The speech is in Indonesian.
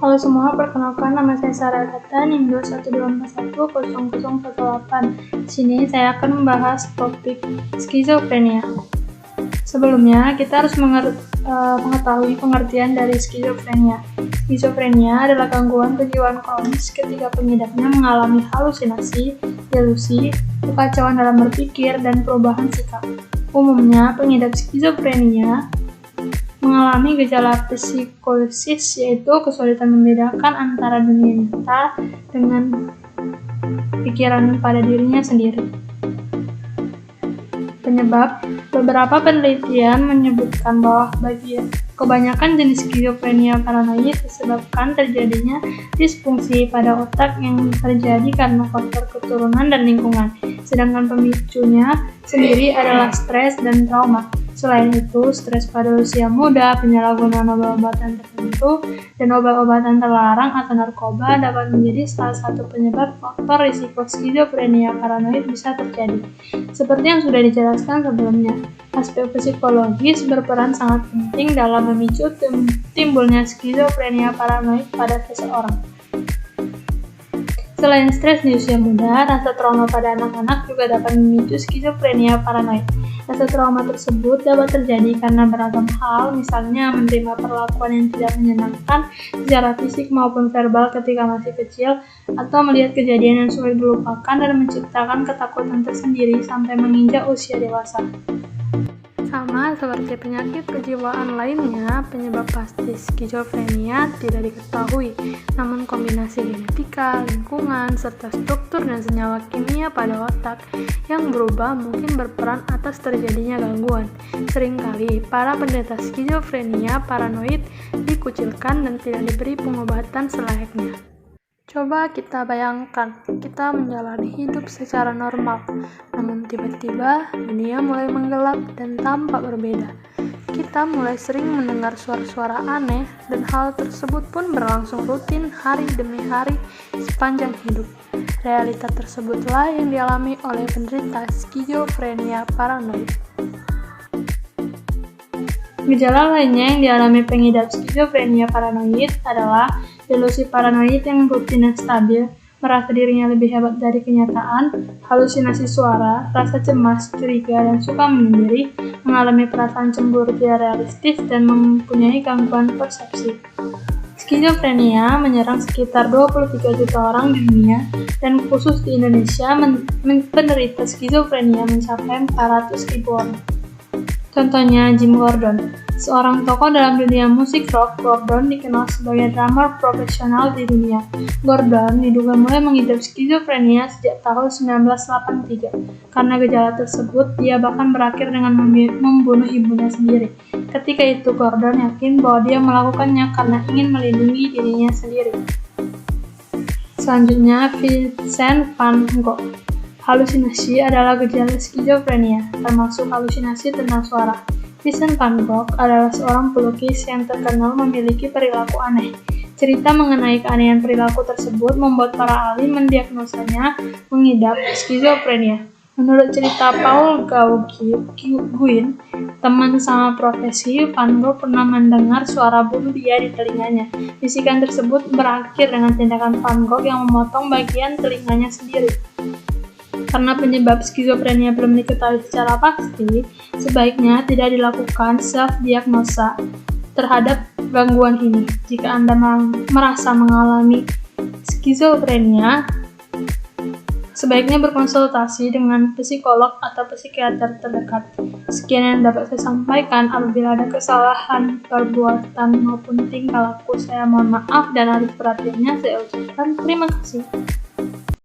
Halo semua, perkenalkan nama saya Sarah Agata, NIM 212410018. Di sini saya akan membahas topik skizofrenia. Sebelumnya, kita harus mengetahui pengertian dari skizofrenia. Skizofrenia adalah gangguan kejiwaan kronis ketika pengidapnya mengalami halusinasi, delusi, kekacauan dalam berpikir, dan perubahan sikap. Umumnya, pengidap skizofrenia mengalami gejala psikosis, yaitu kesulitan membedakan antara dunia nyata dengan pikiran pada dirinya sendiri. Penyebab: beberapa penelitian menyebutkan bahwa kebanyakan jenis skizofrenia paranoid disebabkan terjadinya disfungsi pada otak yang terjadi karena faktor keturunan dan lingkungan, sedangkan pemicunya sendiri adalah stres dan trauma. Selain itu, stres pada usia muda, penyalahgunaan obat-obatan tertentu, dan obat-obatan terlarang atau narkoba dapat menjadi salah satu penyebab faktor risiko skizofrenia paranoid bisa terjadi. Seperti yang sudah dijelaskan sebelumnya, aspek psikologis berperan sangat penting dalam memicu timbulnya skizofrenia paranoid pada seseorang. Selain stres di usia muda, rasa trauma pada anak-anak juga dapat memicu skizofrenia paranoid. Rasa trauma tersebut dapat terjadi karena beragam hal, misalnya menerima perlakuan yang tidak menyenangkan secara fisik maupun verbal ketika masih kecil, atau melihat kejadian yang sulit dilupakan dan menciptakan ketakutan tersendiri sampai menginjak usia dewasa. Sama seperti penyakit kejiwaan lainnya, penyebab pasti skizofrenia tidak diketahui, namun kombinasi genetika, lingkungan, serta struktur dan senyawa kimia pada otak yang berubah mungkin berperan atas terjadinya gangguan. Seringkali, para penderita skizofrenia paranoid dikucilkan dan tidak diberi pengobatan selayaknya. Coba kita bayangkan, kita menjalani hidup secara normal, namun tiba-tiba dunia mulai menggelap dan tampak berbeda. Kita mulai sering mendengar suara-suara aneh, dan hal tersebut pun berlangsung rutin hari demi hari sepanjang hidup. Realita tersebutlah yang dialami oleh penderita skizofrenia paranoid. Gejala lainnya yang dialami pengidap skizofrenia paranoid adalah delusi paranoid yang rutin dan stabil, merasa dirinya lebih hebat dari kenyataan, halusinasi suara, rasa cemas, curiga, dan suka menyendiri, mengalami perasaan cemburu tidak realistis, dan mempunyai gangguan persepsi. Skizofrenia menyerang sekitar 23 juta orang di dunia, dan khusus di Indonesia penderita skizofrenia mencapai 400.000 orang. Contohnya Jim Gordon, seorang tokoh dalam dunia musik rock. Gordon dikenal sebagai drummer profesional di dunia. Gordon diduga mulai mengidap skizofrenia sejak tahun 1983. Karena gejala tersebut, dia bahkan berakhir dengan membunuh ibunya sendiri. Ketika itu, Gordon yakin bahwa dia melakukannya karena ingin melindungi dirinya sendiri. Selanjutnya, Vincent van Gogh. Halusinasi adalah gejala skizofrenia, termasuk halusinasi tentang suara. Vincent van Gogh adalah seorang pelukis yang terkenal memiliki perilaku aneh. Cerita mengenai keanehan perilaku tersebut membuat para ahli mendiagnosanya mengidap skizofrenia. Menurut cerita Paul Gauguin, teman sama profesi, Van Gogh pernah mendengar suara bunuh dia di telinganya. Bisikan tersebut berakhir dengan tindakan Van Gogh yang memotong bagian telinganya sendiri. Karena penyebab skizofrenia belum diketahui secara pasti, sebaiknya tidak dilakukan self-diagnosa terhadap gangguan ini. Jika Anda merasa mengalami skizofrenia, sebaiknya berkonsultasi dengan psikolog atau psikiater terdekat. Sekian yang dapat saya sampaikan. Apabila ada kesalahan perbuatan maupun tingkah laku, saya mohon maaf dan atas perhatiannya saya ucapkan terima kasih.